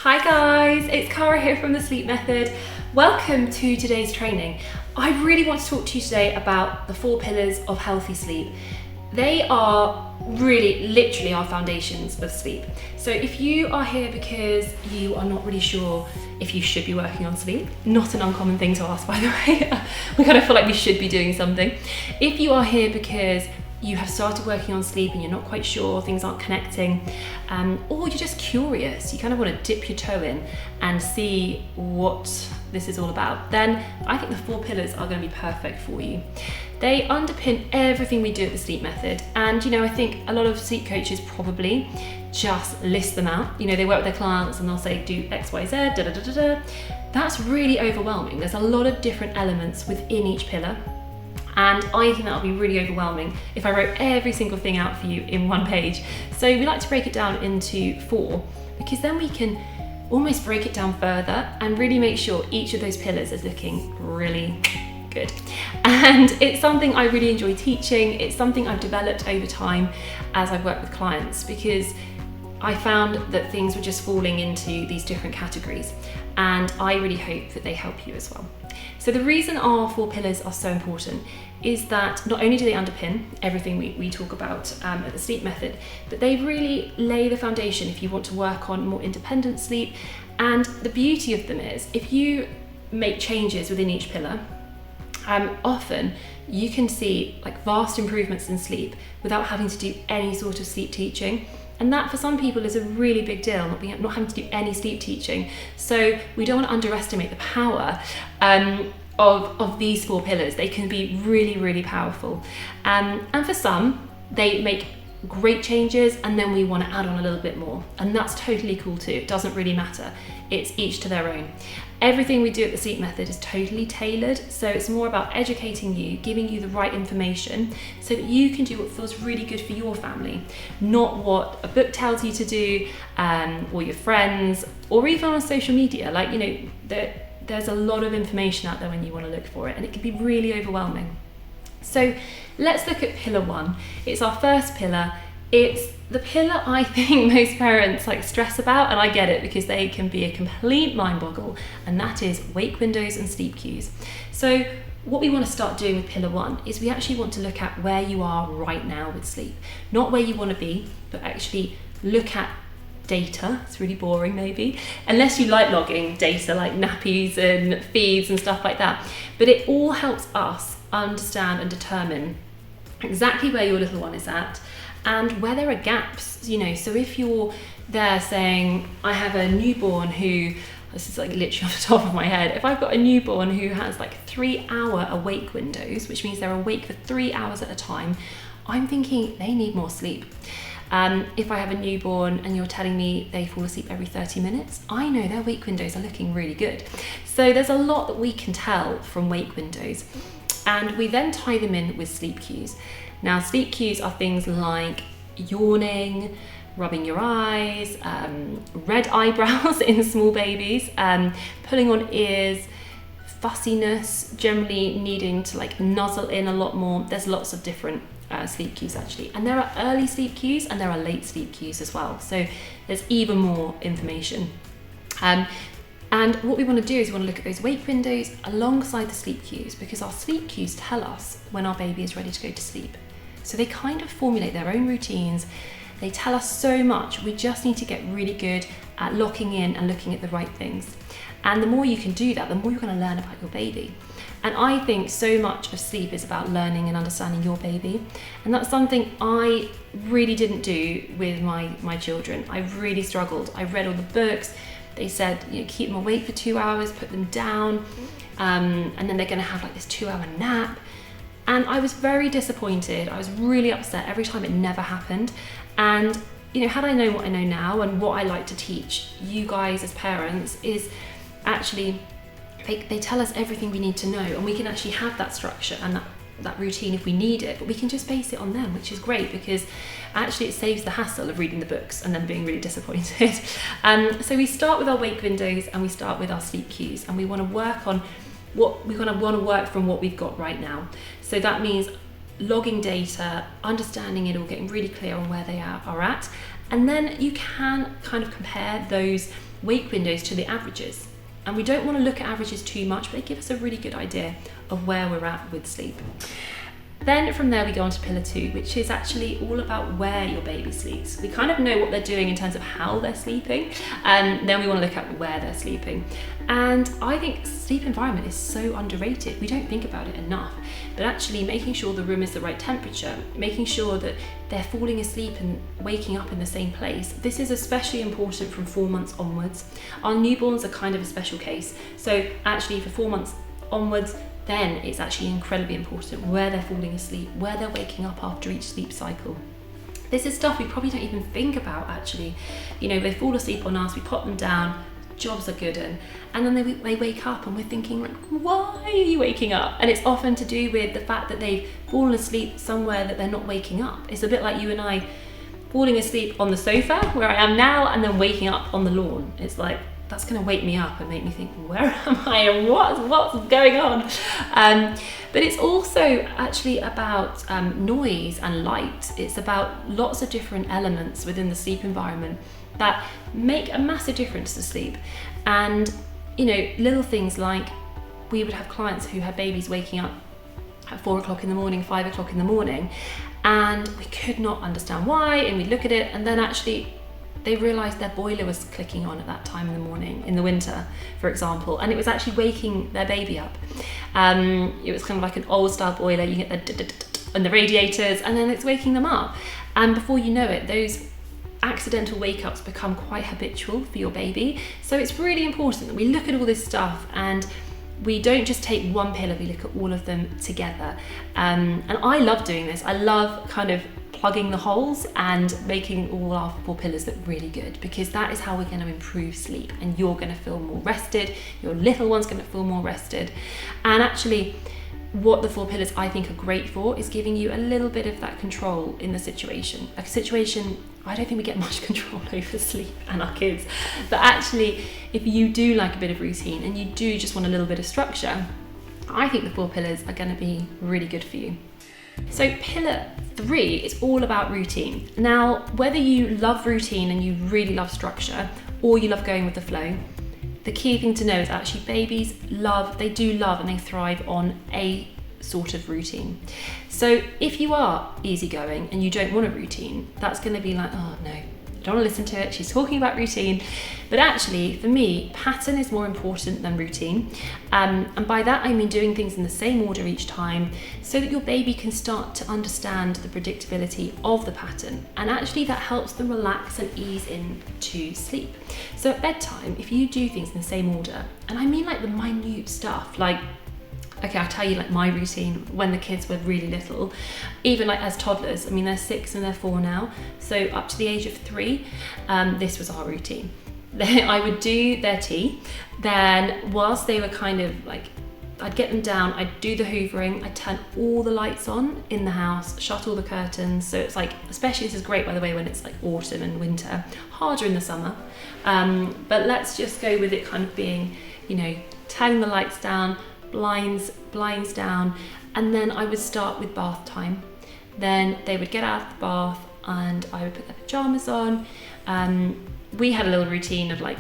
Hi guys, it's Cara here from The Sleep Method. Welcome to today's training. I really want to talk to you today about the 4 pillars of healthy sleep. They are really literally our foundations of sleep. So if you are here because you are not really sure if you should be working on sleep, not an uncommon thing to ask, by the way. We kind of feel like we should be doing something. If you are here because you have started working on sleep and you're not quite sure, things aren't connecting, or you're just curious, you kind of want to dip your toe in and see what this is all about, then I think the 4 pillars are going to be perfect for you. They underpin everything we do at the Sleep Method, and I think a lot of sleep coaches probably just list them out. They work with their clients and they'll say do X, Y, Z, da da da da da. That's really overwhelming. There's a lot of different elements within each pillar. And I think that would be really overwhelming if I wrote every single thing out for you in one page. So we like to break it down into 4, because then we can almost break it down further and really make sure each of those pillars is looking really good. And it's something I really enjoy teaching. It's something I've developed over time as I've worked with clients, because I found that things were just falling into these different categories, and I really hope that they help you as well. So the reason our 4 pillars are so important is that not only do they underpin everything we talk about at the Sleep Method, but they really lay the foundation if you want to work on more independent sleep. And the beauty of them is, if you make changes within each pillar, often you can see like vast improvements in sleep without having to do any sort of sleep teaching. And that for some people is a really big deal, not having to do any sleep teaching. So we don't want to underestimate the power of these 4 pillars. They can be really, really powerful. And for some, they make great changes, and then we want to add on a little bit more. And that's totally cool too. It doesn't really matter. It's each to their own. Everything we do at the Sleep Method is totally tailored. So it's more about educating you, giving you the right information so that you can do what feels really good for your family, not what a book tells you to do, or your friends, or even on social media. There's a lot of information out there when you want to look for it, and it can be really overwhelming. So let's look at pillar 1. It's our first pillar. It's the pillar I think most parents stress about, and I get it because they can be a complete mind boggle, and that is wake windows and sleep cues. So what we want to start doing with pillar 1 is we actually want to look at where you are right now with sleep, not where you want to be, but actually look at data. It's really boring maybe, unless you like logging data like nappies and feeds and stuff like that, but it all helps us understand and determine exactly where your little one is at and where there are gaps. So if you're there saying, I have a newborn who, this is literally off the top of my head, if I've got a newborn who has 3-hour awake windows, which means they're awake for 3 hours at a time, I'm thinking they need more sleep. If I have a newborn and you're telling me they fall asleep every 30 minutes, I know their wake windows are looking really good. So there's a lot that we can tell from wake windows, and we then tie them in with sleep cues. Now, sleep cues are things like yawning, rubbing your eyes, red eyebrows in small babies, pulling on ears, fussiness, generally needing to nuzzle in a lot more. There's lots of different sleep cues actually, and there are early sleep cues and there are late sleep cues as well, so there's even more information. And what we want to do is we want to look at those wake windows alongside the sleep cues, because our sleep cues tell us when our baby is ready to go to sleep. So they kind of formulate their own routines. They tell us so much. We just need to get really good at locking in and looking at the right things. And the more you can do that, the more you're going to learn about your baby. And I think so much of sleep is about learning and understanding your baby. And that's something I really didn't do with my children. I really struggled. I read all the books. They said, keep them awake for 2 hours, put them down, and then they're going to have this 2-hour nap. And I was very disappointed. I was really upset every time it never happened. And had I known what I know now and what I like to teach you guys as parents is actually they tell us everything we need to know, and we can actually have that structure and that routine if we need it, but we can just base it on them, which is great because actually it saves the hassle of reading the books and then being really disappointed. So we start with our wake windows and we start with our sleep cues, and we want to work on from what we've got right now. So that means logging data, understanding it all, getting really clear on where they are at, And then you can kind of compare those wake windows to the averages. And we don't want to look at averages too much, but they give us a really good idea of where we're at with sleep. Then from there we go on to pillar 2, which is actually all about where your baby sleeps. We kind of know what they're doing in terms of how they're sleeping, and then we want to look at where they're sleeping. And I think sleep environment is so underrated. We don't think about it enough, but actually making sure the room is the right temperature, making sure that they're falling asleep and waking up in the same place. This is especially important from 4 months onwards. Our newborns are kind of a special case. So actually for 4 months onwards, then it's actually incredibly important where they're falling asleep, where they're waking up after each sleep cycle. This is stuff we probably don't even think about actually. You know, they fall asleep on us, we pop them down, jobs are good, and then they wake up and we're thinking like, why are you waking up? And it's often to do with the fact that they've fallen asleep somewhere that they're not waking up. It's a bit like you and I falling asleep on the sofa where I am now and then waking up on the lawn. It's like, that's going to wake me up and make me think, where am I and what's going on? But it's also actually about noise and light. It's about lots of different elements within the sleep environment that make a massive difference to sleep. And, you know, little things like we would have clients who had babies waking up at 4 o'clock in the morning, 5 o'clock in the morning, and we could not understand why, and we'd look at it and then actually they realised their boiler was clicking on at that time in the morning, in the winter, for example, and it was actually waking their baby up. It was kind of like an old style boiler, you get the and the radiators, and then it's waking them up. And before you know it, those accidental wake-ups become quite habitual for your baby. So it's really important that we look at all this stuff and we don't just take one pillar, we look at all of them together. And I love doing this. I love kind of plugging the holes and making all our 4 pillars look really good, because that is how we're going to improve sleep, and you're going to feel more rested, your little one's going to feel more rested. And actually what the 4 pillars I think are great for is giving you a little bit of that control in the situation. A situation, I don't think we get much control over sleep and our kids, but actually if you do like a bit of routine and you do just want a little bit of structure, I think the 4 pillars are going to be really good for you. So pillar 3 is all about routine. Now, whether you love routine and you really love structure, or you love going with the flow, the key thing to know is actually babies do love and they thrive on a sort of routine. So if you are easygoing and you don't want a routine, that's going to be like, oh no, I don't want to listen to it, she's talking about routine. But actually, for me, pattern is more important than routine. And by that, I mean doing things in the same order each time so that your baby can start to understand the predictability of the pattern. And actually that helps them relax and ease into sleep. So at bedtime, if you do things in the same order, and I mean like the minute stuff, like, okay, I'll tell you like my routine when the kids were really little, even like as toddlers. I mean, they're 6 and they're 4 now. So up to the age of 3, this was our routine. I would do their tea. Then whilst they were kind of like, I'd get them down, I'd do the hoovering, I'd turn all the lights on in the house, shut all the curtains. So it's like, especially this is great by the way when it's like autumn and winter, harder in the summer. But let's just go with it kind of being, you know, turning the lights down, blinds down, and then I would start with bath time. Then they would get out of the bath and I would put their pajamas on. We had a little routine of like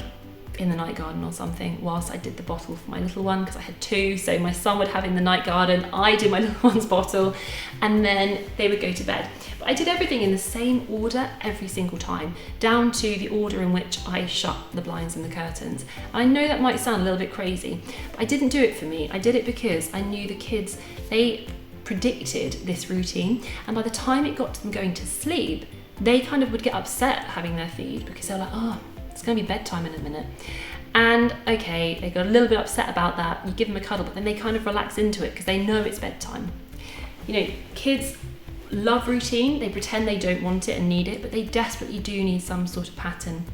in the night garden or something whilst I did the bottle for my little one, because I had 2, so my son would have in the night garden, I did my little one's bottle, and then they would go to bed. But I did everything in the same order every single time, down to the order in which I shut the blinds and the curtains. I know that might sound a little bit crazy, but I didn't do it for me. I did it because I knew the kids, they predicted this routine, and by the time it got to them going to sleep, they kind of would get upset having their feed because they're like, oh, it's going to be bedtime in a minute. And okay, they got a little bit upset about that. You give them a cuddle, but then they kind of relax into it because they know it's bedtime. You know, kids love routine. They pretend they don't want it and need it, but they desperately do need some sort of pattern.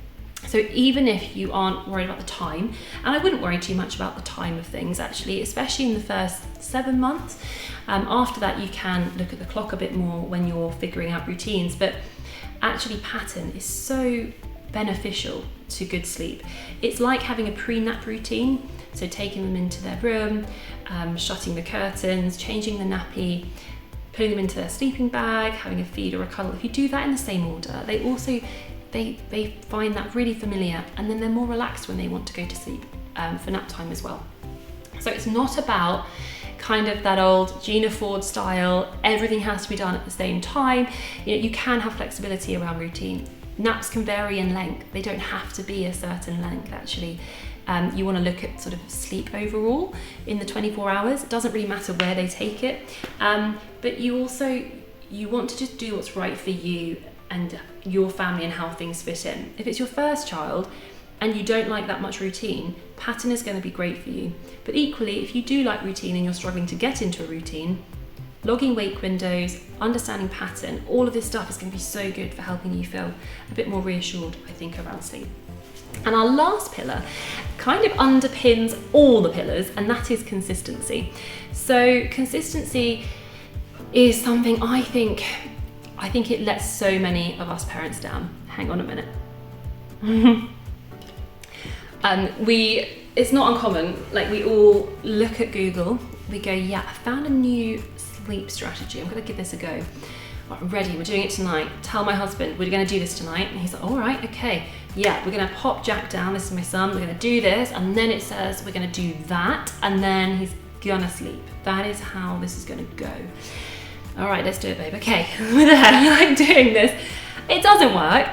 So even if you aren't worried about the time, and I wouldn't worry too much about the time of things actually, especially in the first 7 months. After that, you can look at the clock a bit more when you're figuring out routines, but actually pattern is so beneficial to good sleep. It's like having a pre-nap routine, so taking them into their room, shutting the curtains, changing the nappy, putting them into their sleeping bag, having a feed or a cuddle. If you do that in the same order, they also they find that really familiar, and then they're more relaxed when they want to go to sleep for nap time as well. So it's not about kind of that old Gina Ford style, everything has to be done at the same time. You can have flexibility around routine. Naps can vary in length. They don't have to be a certain length, actually. You want to look at sort of sleep overall in the 24 hours. It doesn't really matter where they take it. But you want to just do what's right for you and your family and how things fit in. If it's your first child and you don't like that much routine, pattern is going to be great for you. But equally, if you do like routine and you're struggling to get into a routine, logging wake windows, understanding pattern, all of this stuff is going to be so good for helping you feel a bit more reassured, I think, around sleep. And our last pillar kind of underpins all the pillars, and that is consistency. So consistency is something I think it lets so many of us parents down. Hang on a minute. It's not uncommon, like we all look at Google, we go, yeah, I found a new sleep strategy, I'm gonna give this a go. I'm ready, we're doing it tonight. Tell my husband, we're gonna do this tonight. And he's like, all right, okay. Yeah, we're gonna pop Jack down, this is my son, we're gonna do this, and then it says we're gonna do that, and then he's gonna sleep. That is how this is gonna go. All right, let's do it, babe. Okay, we're there, I'm doing this. It doesn't work.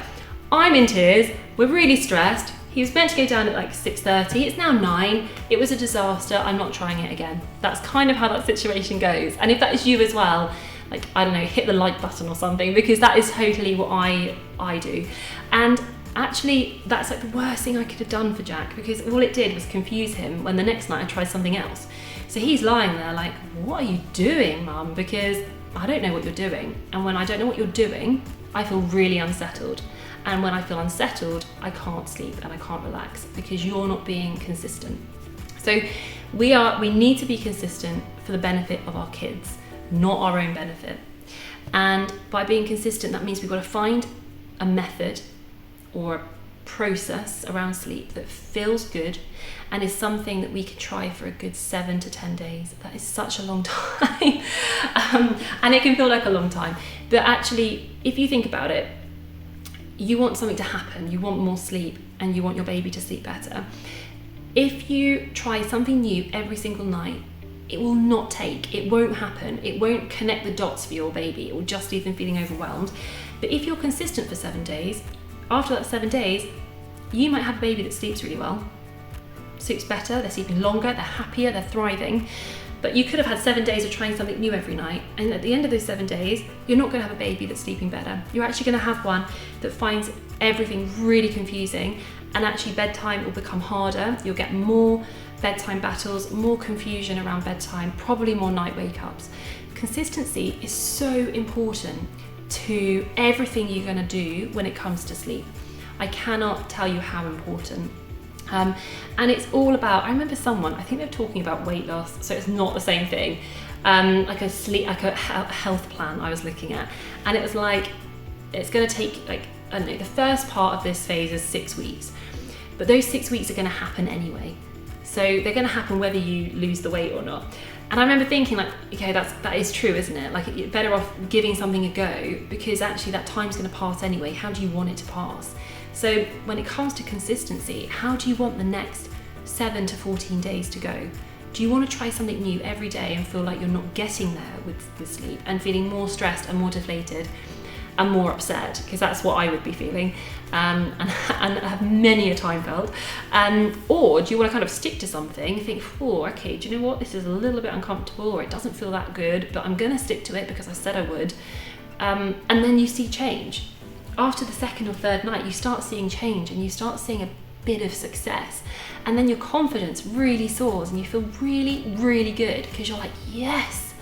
I'm in tears, we're really stressed. He was meant to go down at like 6:30, it's now 9. It was a disaster, I'm not trying it again. That's kind of how that situation goes. And if that is you as well, like, I don't know, hit the like button or something, because that is totally what I do. And actually, that's like the worst thing I could have done for Jack, because all it did was confuse him when the next night I tried something else. So he's lying there like, what are you doing, Mum? Because I don't know what you're doing. And when I don't know what you're doing, I feel really unsettled. And when I feel unsettled, I can't sleep and I can't relax because you're not being consistent. So we need to be consistent for the benefit of our kids, not our own benefit. And by being consistent, that means we've got to find a method or a process around sleep that feels good and is something that we can try for a good 7 to 10 days. That is such a long time. And it can feel like a long time. But actually, if you think about it, you want something to happen, you want more sleep, and you want your baby to sleep better. If you try something new every single night, it will not take, it won't happen, it won't connect the dots for your baby, it will just leave them feeling overwhelmed. But if you're consistent for 7 days, after that 7 days, you might have a baby that sleeps really well, sleeps better, they're sleeping longer, they're happier, they're thriving. But you could have had 7 days of trying something new every night, and at the end of those 7 days, you're not going to have a baby that's sleeping better. You're actually going to have one that finds everything really confusing, and actually bedtime will become harder. You'll get more bedtime battles, more confusion around bedtime, probably more night wake-ups. Consistency is so important to everything you're going to do when it comes to sleep. I cannot tell you how important. And it's all about, I remember someone, I think they were talking about weight loss, so it's not the same thing, like a health plan I was looking at, and it was like, it's going to take, like, I don't know, the first part of this phase is 6 weeks, but those 6 weeks are going to happen anyway, so they're going to happen whether you lose the weight or not. And I remember thinking, like, okay, that is true, isn't it? Like, you're better off giving something a go, because actually that time's going to pass anyway. How do you want it to pass? So when it comes to consistency, how do you want the next 7 to 14 days to go? Do you want to try something new every day and feel like you're not getting there with sleep and feeling more stressed and more deflated and more upset? Because that's what I would be feeling, and have many a time felt. Or do you want to kind of stick to something, think, oh, okay, do you know what? This is a little bit uncomfortable, or it doesn't feel that good, but I'm going to stick to it because I said I would. And then you see change. After the second or third night, you start seeing change and you start seeing a bit of success. And then your confidence really soars and you feel really, really good because you're like, yes,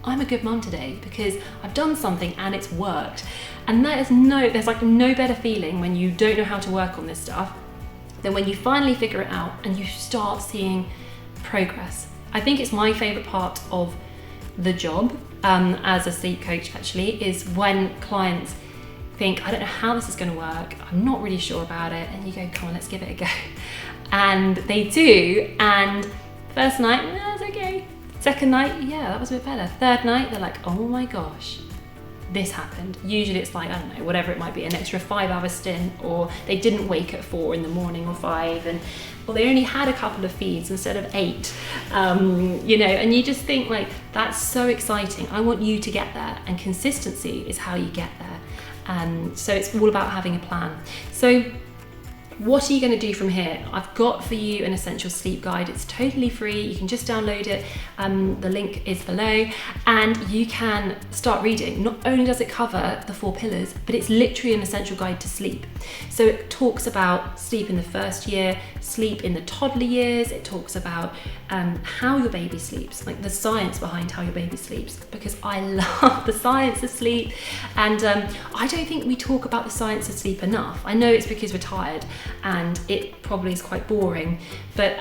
I'm a good mum today because I've done something and it's worked. And there's like no better feeling when you don't know how to work on this stuff than when you finally figure it out and you start seeing progress. I think it's my favorite part of the job as a sleep coach, actually, is when clients think, I don't know how this is going to work, I'm not really sure about it, and you go, come on, let's give it a go. And they do, and first night, no, it's okay. Second night, yeah, that was a bit better. Third night, they're like, oh my gosh, this happened. Usually it's like, I don't know, whatever it might be, an extra 5-hour stint, or they didn't wake at 4 in the morning or 5, or they only had a couple of feeds instead of 8, you know, and you just think like, that's so exciting. I want you to get there, and consistency is how you get there. So it's all about having a plan. So what are you going to do from here? I've got for you an essential sleep guide. It's totally free. You can just download it. The link is below, and you can start reading. Not only does it cover the 4 pillars, but it's literally an essential guide to sleep. So it talks about sleep in the first year, sleep in the toddler years. It talks about how your baby sleeps, like the science behind how your baby sleeps, because I love the science of sleep. And I don't think we talk about the science of sleep enough. I know it's because we're tired, and it probably is quite boring, but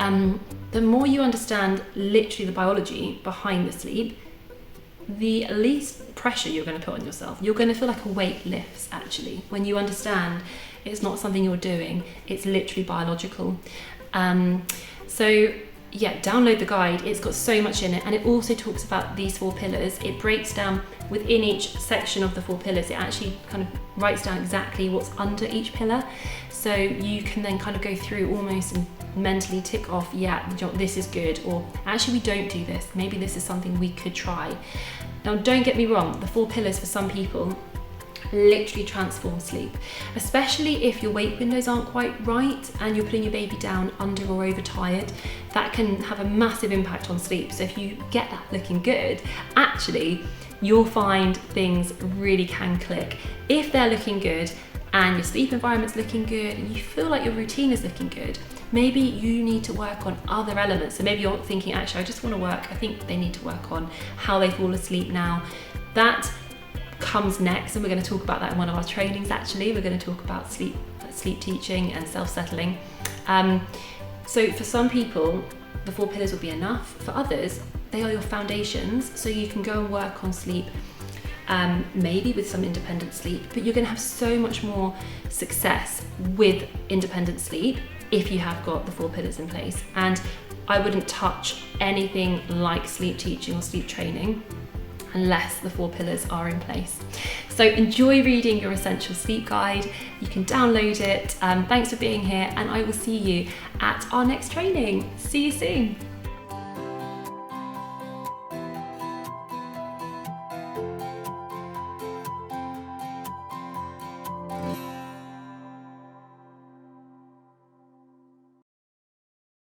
the more you understand literally the biology behind the sleep, the least pressure you're going to put on yourself. You're going to feel like a weight lifts, actually, when you understand it's not something you're doing, it's literally biological. So yeah, download the guide. It's got so much in it, and it also talks about these 4 pillars. It breaks down within each section of the 4 pillars. It actually kind of writes down exactly what's under each pillar, so you can then kind of go through almost and mentally tick off, yeah, this is good, or actually we don't do this, maybe this is something we could try. Now don't get me wrong, the 4 pillars for some people literally transform sleep, especially if your wake windows aren't quite right and you're putting your baby down under or overtired. That can have a massive impact on sleep. So if you get that looking good, actually you'll find things really can click. If they're looking good and your sleep environment's looking good and you feel like your routine is looking good, maybe you need to work on other elements. So maybe you're thinking, actually, I just want to work, I think they need to work on how they fall asleep now. That comes next, and we're going to talk about that in one of our trainings. Actually, we're going to talk about sleep teaching and self-settling. So for some people, the 4 pillars will be enough. For others, they are your foundations, so you can go and work on sleep, maybe with some independent sleep, but you're going to have so much more success with independent sleep if you have got the 4 pillars in place. And I wouldn't touch anything like sleep teaching or sleep training unless the 4 pillars are in place. So enjoy reading your essential sleep guide. You can download it. Thanks for being here, and I will see you at our next training. See you soon.